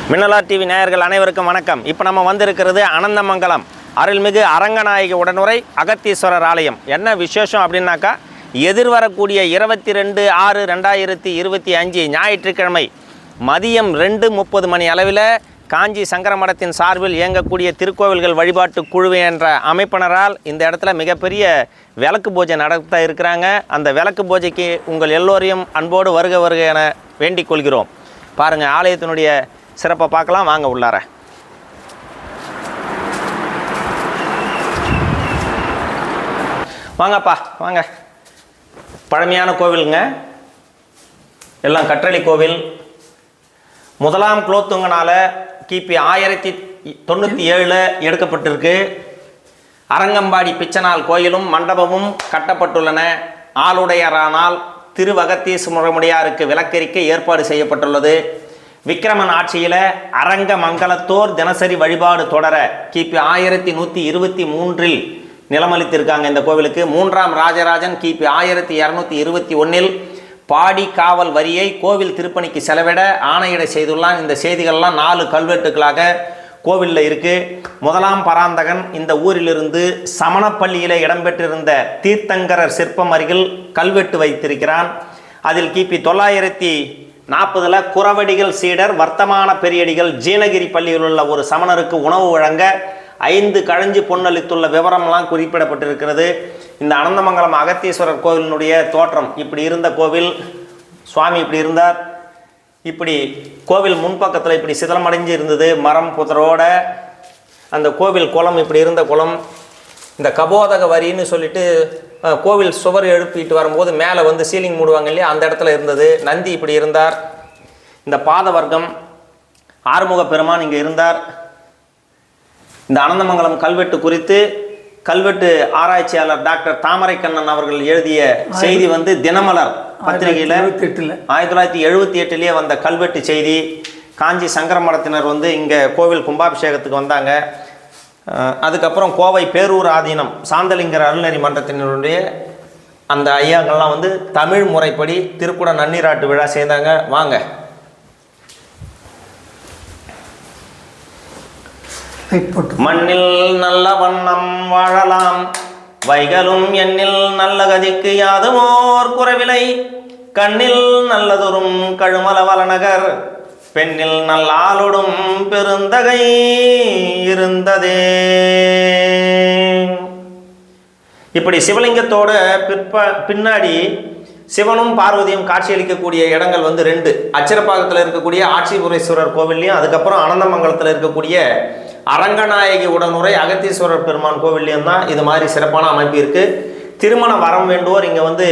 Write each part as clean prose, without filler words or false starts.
மின்னலார் TV நேயர்கள் அனைவருக்கும் வணக்கம். இப்போ நம்ம வந்திருக்கிறது அனந்தமங்கலம் அருள்மிகு அரங்கநாயகி உடனுரை அகத்தீஸ்வரர் ஆலயம். என்ன விசேஷம் அப்படின்னாக்கா, எதிர்வரக்கூடிய 22/6/2025 ஞாயிற்றுக்கிழமை மதியம் 2:30 மணி அளவில் காஞ்சி சங்கர மடத்தின் சார்பில் இயங்கக்கூடிய திருக்கோவில்கள் வழிபாட்டு குழு என்ற அமைப்பினரால் இந்த இடத்துல மிகப்பெரிய விளக்கு பூஜை நடத்த இருக்கிறாங்க. அந்த விளக்கு பூஜைக்கு உங்கள் எல்லோரையும் அன்போடு வருக வருக என வேண்டிக் கொள்கிறோம். பாருங்கள், ஆலயத்தினுடைய சிறப்பை பார்க்கலாம். வாங்க உள்ளார. வாங்கப்பா வாங்க. பழமையான கோவிலுங்க, எல்லாம் கற்றளி கோவில். முதலாம் குலோத்துங்கனால கிபி 1097 எடுக்கப்பட்டிருக்கு. அரங்கம்பாடி பிச்சனால் கோயிலும் மண்டபமும் கட்டப்பட்டுள்ளன. ஆளுடையரானால் திருவகத்தீஸ்வரமுடையாருக்கு விளக்கரிக்க ஏற்பாடு செய்யப்பட்டுள்ளது. விக்கிரமன் ஆட்சியில் அரங்க மங்கலத்தோர் தினசரி வழிபாடு தொடர கிபி 1123 நிலமளித்திருக்காங்க இந்த கோவிலுக்கு. 3ஆம் ராஜராஜன் கிபி 1221 பாடி காவல் வரியை கோவில் திருப்பணிக்கு செலவிட ஆணையிட செய்துள்ளான். இந்த செய்திகள்லாம் 4 கல்வெட்டுகளாக கோவிலில் இருக்குது. முதலாம் பராந்தகன் இந்த ஊரிலிருந்து சமணப்பள்ளியில் இடம்பெற்றிருந்த தீர்த்தங்கரர் சிற்பம் அருகில் கல்வெட்டு வைத்திருக்கிறான். அதில் கிபி 940 குறவடிகள் சீடர் வர்த்தமான பெரியடிகள் ஜீனகிரி பள்ளியில் உள்ள ஒரு சமணருக்கு உணவு வழங்க 5 கழஞ்சி பொன்னளித்துள்ள விவரம்லாம் குறிப்பிடப்பட்டிருக்கிறது. இந்த அனந்தமங்கலம் அகத்தீஸ்வரர் கோவிலினுடைய தோற்றம் இப்படி இருந்த கோவில். சுவாமி இப்படி இருந்தார். இப்படி கோவில் முன்பக்கத்தில் இப்படி சிதலமடைஞ்சு இருந்தது, மரம் புதரோட. அந்த கோவில் குளம் இப்படி இருந்த குளம். இந்த கபோதக வரின்னு சொல்லிட்டு கோவில் சுவர் எழுப்பிட்டு வரும்போது மேலே வந்து சீலிங் மூடுவாங்க இல்லையா, அந்த இடத்துல இருந்தது. நந்தி இப்படி இருந்தார். இந்த பாத வர்க்கம் ஆறுமுக பெருமான் இங்கே இருந்தார். இந்த அனந்தமங்கலம் கல்வெட்டு குறித்து கல்வெட்டு ஆராய்ச்சியாளர் டாக்டர் தாமரைக்கண்ணன் அவர்கள் எழுதிய செய்தி வந்து தினமலர் பத்திரிகையில் 1978 வந்த கல்வெட்டு செய்தி. காஞ்சி சங்கர மடத்தினர் வந்து இங்கே கோவில் கும்பாபிஷேகத்துக்கு வந்தாங்க. அதுக்கப்புறம் கோவை பேரூர் ஆதீனம் சாந்தலிங்கர் அருள்நெறி மன்றத்தினருடைய அந்த ஐயாக்கள்லாம் வந்து தமிழ் முறைப்படி திருக்குட நன்னீராட்டு விழா செய்தாங்க. வாங்க. மண்ணில் நல்ல வண்ணம் வாழலாம், வைகளும் எண்ணில் நல்ல கதிக்கு யாதுமோர் குறைவிலை, கண்ணில் நல்லதொரும் கழுமல வளநகர், பெண்ணில் நல்லாளொடும் பெருந்தகை இருந்ததே. இப்படி சிவலிங்கத்தோட பின்னாடி சிவனும் பார்வதியும் காட்சியளிக்கக்கூடிய இடங்கள் வந்து 2. அச்சிரப்பாக்கத்தில் இருக்கக்கூடிய ஆட்சிபுரேஸ்வரர் கோவில்லையும், அதுக்கப்புறம் அனந்தமங்கலத்தில் இருக்கக்கூடிய அரங்கநாயகி உடனுரை அகத்தீஸ்வரர் பெருமான் கோவில்லையும் தான் இது மாதிரி சிறப்பான அமைப்பு இருக்குது. திருமண வரம் வேண்டுவோர் இங்கே வந்து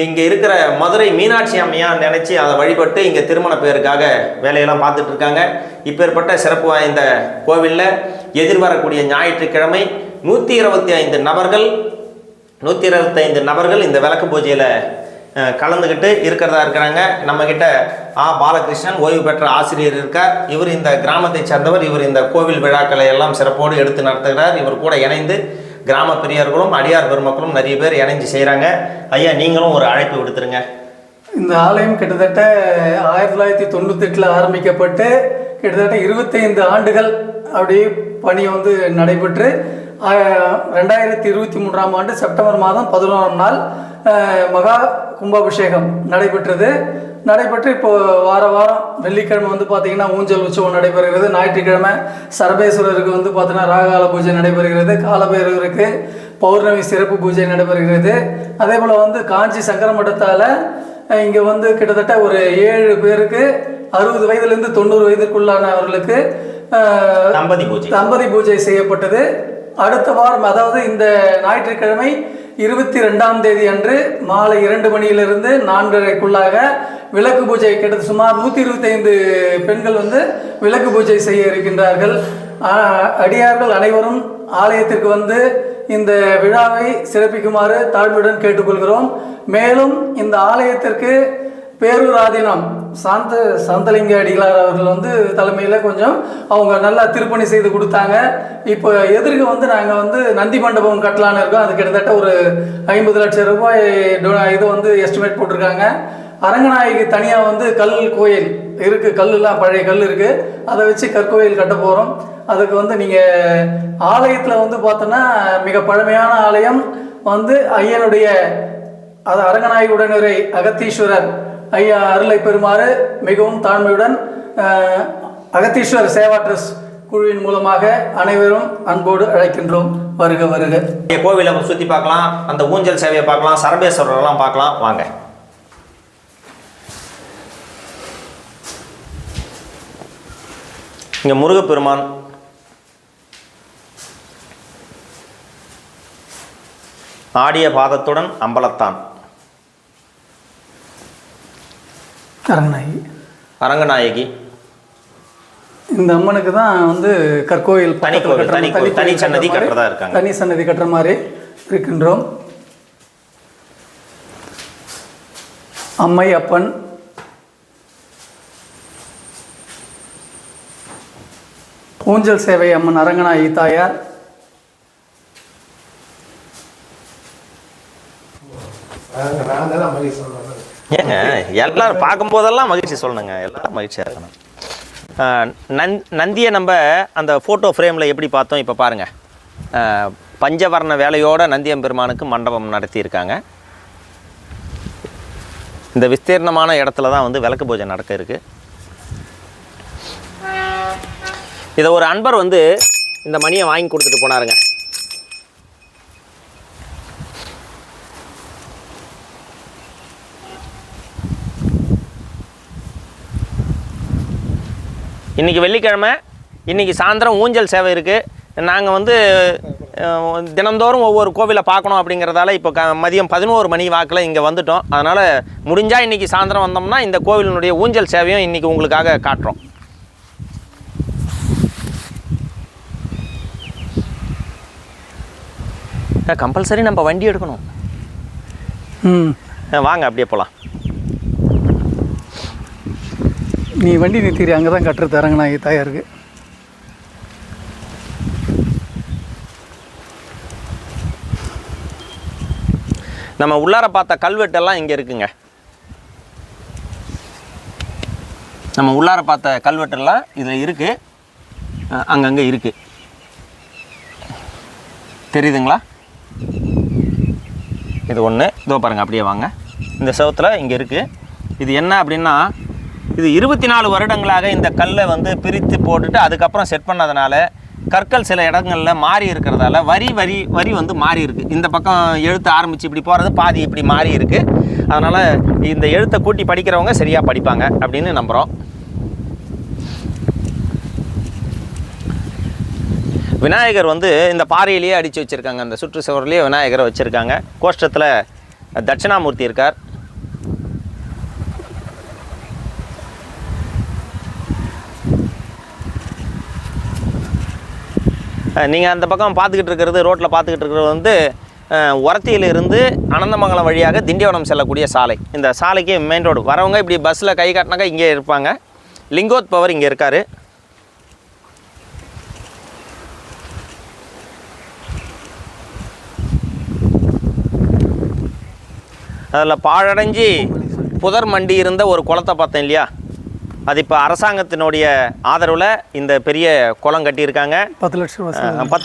இங்கே இருக்கிற மதுரை மீனாட்சி அம்மையாக நினச்சி அதை வழிபட்டு இங்கே திருமண பேருக்காக வேலையெல்லாம் பார்த்துட்டு இருக்காங்க. இப்பேற்பட்ட சிறப்பு வாய்ந்த கோவிலில் எதிர்வரக்கூடிய ஞாயிற்றுக்கிழமை 125 நபர்கள் இந்த விளக்கு பூஜையில் கலந்துக்கிட்டு இருக்கிறாங்க. நம்மக்கிட்ட பாலகிருஷ்ணன் ஓய்வு பெற்ற ஆசிரியர் இருக்கார். இவர் இந்த கிராமத்தை சேர்ந்தவர். இவர் இந்த கோவில் விழாக்களை எல்லாம் சிறப்போடு எடுத்து நடத்துகிறார். இவர் கூட இணைந்து கிராம பெரியவர்களும் அடியார் பெருமக்களும் நிறைய பேர் இணைஞ்சு செய்கிறாங்க. ஐயா, நீங்களும் ஒரு அழைப்பு விடுத்துருங்க. இந்த ஆலயம் கிட்டத்தட்ட 1998 ஆரம்பிக்கப்பட்டு கிட்டத்தட்ட 25 ஆண்டுகள் அப்படியே பணி வந்து நடைபெற்று 2023ஆம் ஆண்டு செப்டம்பர் மாதம் 11ஆம் நாள் மகா கும்பாபிஷேகம் நடைபெற்று இப்போ வாரம் வெள்ளிக்கிழமை வந்து பார்த்திங்கன்னா ஊஞ்சல் உற்சவம் நடைபெறுகிறது. ஞாயிற்றுக்கிழமை சரபேஸ்வரருக்கு வந்து பார்த்தீங்கன்னா ராகால பூஜை நடைபெறுகிறது. காலபைரவருக்கு பௌர்ணமி சிறப்பு பூஜை நடைபெறுகிறது. அதே போல் வந்து காஞ்சி சங்கர மடத்தால் இங்கே வந்து கிட்டத்தட்ட ஒரு 7 பேருக்கு 60 வயதுலேருந்து 90 வயதுக்குள்ளானவர்களுக்கு தம்பதி பூஜை செய்யப்பட்டது. அடுத்த வாரம், அதாவது இந்த ஞாயிற்றுக்கிழமை 22ஆம் தேதி அன்று மாலை 2 மணியிலிருந்து 4:30க்குள்ளாக விளக்கு பூஜை கிட்டத்தட்ட சுமார் 125 பெண்கள் வந்து விளக்கு பூஜை செய்ய இருக்கின்றார்கள். அடியார்கள் அனைவரும் ஆலயத்திற்கு வந்து இந்த விழாவை சிறப்பிக்குமாறு தாழ்மையுடன் கேட்டுக்கொள்கிறோம். மேலும் இந்த ஆலயத்திற்கு பேரூர் ஆதீனம் சாந்தலிங்க அடிகளார் அவர்கள் வந்து தலைமையில் கொஞ்சம் அவங்க நல்லா திருப்பணி செய்து கொடுத்தாங்க. இப்போ எதிர்க்கு வந்து நாங்கள் வந்து நந்தி மண்டபம் கட்டலான்னு இருக்கோம். அது கிட்டத்தட்ட ஒரு 50 லட்சம் ரூபாய் இது வந்து எஸ்டிமேட் போட்டிருக்காங்க. அரங்கநாயகி தனியாக வந்து கல் கோயில் இருக்குது, கல்லுலாம் பழைய கல் இருக்குது, அதை வச்சு கற்கோயில் கட்ட போகிறோம். அதுக்கு வந்து நீங்கள் ஆலயத்தில் வந்து பார்த்தோன்னா மிக பழமையான ஆலயம் வந்து ஐயனுடைய அது அரங்கநாயகி உடனுரை அகத்தீஸ்வரர் ஐயா அருளை பெறுமாறு மிகவும் தாழ்மையுடன் அகத்தீஸ்வரர் சேவா ட்ரஸ்ட் குழுவின் மூலமாக அனைவரும் அன்போடு அழைக்கின்றோம். வருக வருக. கோவிலை சுற்றி பார்க்கலாம், அந்த ஊஞ்சல் சேவையை பார்க்கலாம், சரபேஸ்வரர்லாம் பார்க்கலாம். வாங்க. இங்கே முருகப்பெருமான், ஆடிய பாதத்துடன் அம்பலத்தான் அரங்கநாயகி. இந்த அம்மனுக்கு தான் வந்து கற்கோயில் தனி சன்னதி கட்டுறதா இருக்காங்க. தனி சன்னதி கட்டுற மாதிரி இருக்கின்றோம். அம்மை அப்பன், ஊஞ்சல் சேவை அம்மன் அரங்கநாயகி தாயார், ஏங்க எல்லாரும் பார்க்கும் போதெல்லாம் மகிழ்ச்சி சொல்லணுங்க, எல்லாரும் மகிழ்ச்சியாக இருக்கணும். நந்தியை நம்ம அந்த ஃபோட்டோ ஃப்ரேமில் எப்படி பார்த்தோம், இப்போ பாருங்கள். பஞ்சவர்ண வேலையோட நந்தியம்பெருமானுக்கு மண்டபம் நடத்தியிருக்காங்க. இந்த விஸ்தீர்ணமான இடத்துல தான் வந்து விளக்கு பூஜை நடக்க இருக்குது. இதை ஒரு அன்பர் வந்து இந்த மணியை வாங்கி கொடுத்துட்டு போனாருங்க. இன்றைக்கி வெள்ளிக்கிழமை, இன்றைக்கி சாயந்தரம் ஊஞ்சல் சேவை இருக்குது. நாங்கள் வந்து தினந்தோறும் ஒவ்வொரு கோவிலை பார்க்கணும் அப்படிங்கிறதால இப்போ மதியம் 11 மணி வாக்கில் இங்கே வந்துட்டோம். அதனால் முடிஞ்சால் இன்றைக்கி சாயந்தரம் வந்தோம்னா இந்த கோவிலினுடைய ஊஞ்சல் சேவையும் இன்றைக்கி உங்களுக்காக காட்டுறோம். கம்பல்சரி நம்ம வண்டி எடுக்கணும். வாங்க அப்படியே போகலாம். நீ வண்டி நிறுத்திடு, அங்கே தான் கட்டுறது அரங்கநாயகி தாயாருக்கு. நம்ம உள்ளார பார்த்த கல்வெட்டெல்லாம் இங்கே இருக்குங்க. நம்ம உள்ளார பார்த்த கல்வெட்டெல்லாம் இதில் இருக்குது, அங்கங்கே இருக்குது. தெரியுதுங்களா? இது ஒன்று, இதோ பாருங்கள், அப்படியே வாங்க. இந்த செவத்தில் இங்கே இருக்குது. இது என்ன அப்படின்னா, இது 24 வருடங்களாக இந்த கல்லை வந்து பிரித்து போட்டுட்டு அதுக்கப்புறம் செட் பண்ணதுனால கற்கள் சில இடங்களில் மாறி இருக்கிறதால வரி வரி வரி வந்து மாறி இருக்குது. இந்த பக்கம் எழுத்து ஆரம்பித்து இப்படி போகிறது பாதி இப்படி மாறி இருக்குது. அதனால் இந்த எழுத்தை கூட்டி படிக்கிறவங்க சரியாக படிப்பாங்க அப்படின்னு நம்புகிறோம். விநாயகர் வந்து இந்த பாறையிலேயே அடித்து வச்சுருக்காங்க. அந்த சுற்று சுவர்லேயே விநாயகரை வச்சுருக்காங்க. கோஷ்டத்தில் தட்சிணாமூர்த்தி இருக்கார். நீங்கள் அந்த பக்கம் பார்த்துக்கிட்டு இருக்கிறது, ரோட்டில் பார்த்துக்கிட்டு இருக்கிறது வந்து உரத்தியிலிருந்து அனந்தமங்கலம் வழியாக திண்டிவனம் செல்லக்கூடிய சாலை. இந்த சாலைக்கு மெயின் ரோடு வரவங்க இப்படி பஸ்ஸில் கை காட்டினாக்கா இங்கே இருப்பாங்க. லிங்கோத் பவர் இங்கே இருக்கார். அதில் பாழடைஞ்சி புதர் மண்டி இருந்த ஒரு குளத்தை பார்த்தேன் இல்லையா, அது இப்போ அரசாங்கத்தினுடைய ஆதரவில் இந்த பெரிய குளம் கட்டியிருக்காங்க. 10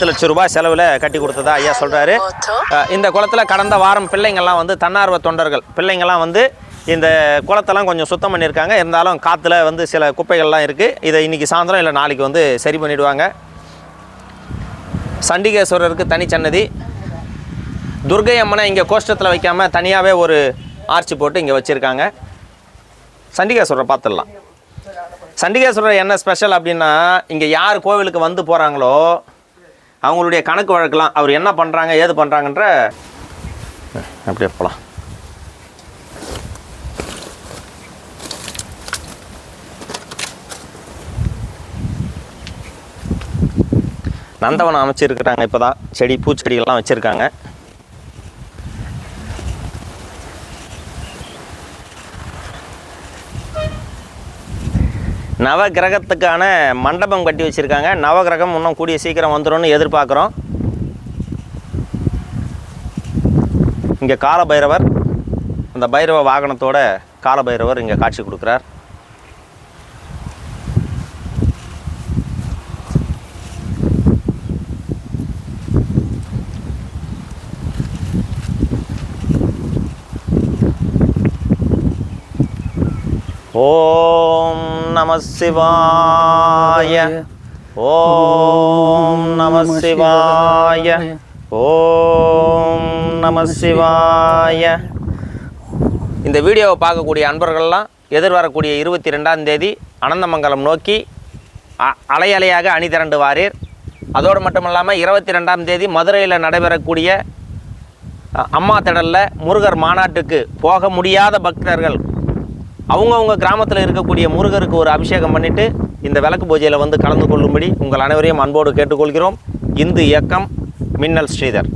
லட்சம் ரூபாய் செலவில் கட்டி கொடுத்ததா ஐயா சொல்கிறாரு. இந்த குளத்தில் கடந்த வாரம் பிள்ளைங்கள்லாம் வந்து தன்னார்வ தொண்டர்கள் பிள்ளைங்கள்லாம் வந்து இந்த குளத்தெல்லாம் கொஞ்சம் சுத்தம் பண்ணியிருக்காங்க. இருந்தாலும் காற்றுல வந்து சில குப்பைகள்லாம் இருக்குது. இதை இன்றைக்கி சாயந்தரம் இல்லை நாளைக்கு வந்து சரி பண்ணிவிடுவாங்க. சண்டிகேஸ்வரருக்கு தனிச்சன்னதி. துர்கை அம்மனை இங்கே கோஷ்டத்தில் வைக்காமல் தனியாகவே ஒரு ஆர்ச்சி போட்டு இங்கே வச்சுருக்காங்க. சண்டிகேஸ்வரரை பார்த்துடலாம். சண்டிகேஸ்வரர் என்ன ஸ்பெஷல் அப்படின்னா, இங்கே யார் கோவிலுக்கு வந்து போகிறாங்களோ அவங்களுடைய கணக்கு வழக்கெல்லாம் அவர் என்ன பண்ணுறாங்க ஏது பண்ணுறாங்கன்ற அப்படியே போகலாம். நந்தவனம் அமைச்சிருக்கிறாங்க. இப்போ தான் செடி பூச்செடிகள்லாம் வச்சுருக்காங்க. நவகிரகத்துக்கான மண்டபம் கட்டி வச்சுருக்காங்க. நவகிரகம் இன்னும் கூடிய சீக்கிரம் வந்துடும்னு எதிர்பார்க்குறோம். இங்கே காலபைரவர், அந்த பைரவ வாகனத்தோட காலபைரவர் இங்கே காட்சி கொடுக்குறார். ஓம் நம சிவாய. ஓம் நம சிவாய. ஓம் நம சிவாய. இந்த வீடியோவை பார்க்கக்கூடிய அன்பர்கள்லாம் எதிர்வரக்கூடிய 22ஆம் தேதி அனந்தமங்கலம் நோக்கி அலை அலையாக அணி திரண்டு வாரீர். அதோடு மட்டும் இல்லாமல் 22ஆம் தேதி மதுரையில் நடைபெறக்கூடிய அம்மா திடலில் முருகர் மாநாட்டுக்கு போக முடியாத பக்தர்கள் அவங்கவுங்க கிராமத்தில் இருக்கக்கூடிய முருகருக்கு ஒரு அபிஷேகம் பண்ணிவிட்டு இந்த விளக்கு பூஜையில் வந்து கலந்து கொள்ளும்படி உங்கள் அனைவரையும் அன்போடு கேட்டுக்கொள்கிறோம். இந்து இயக்கம் மின்னல் ஸ்ரீதர்.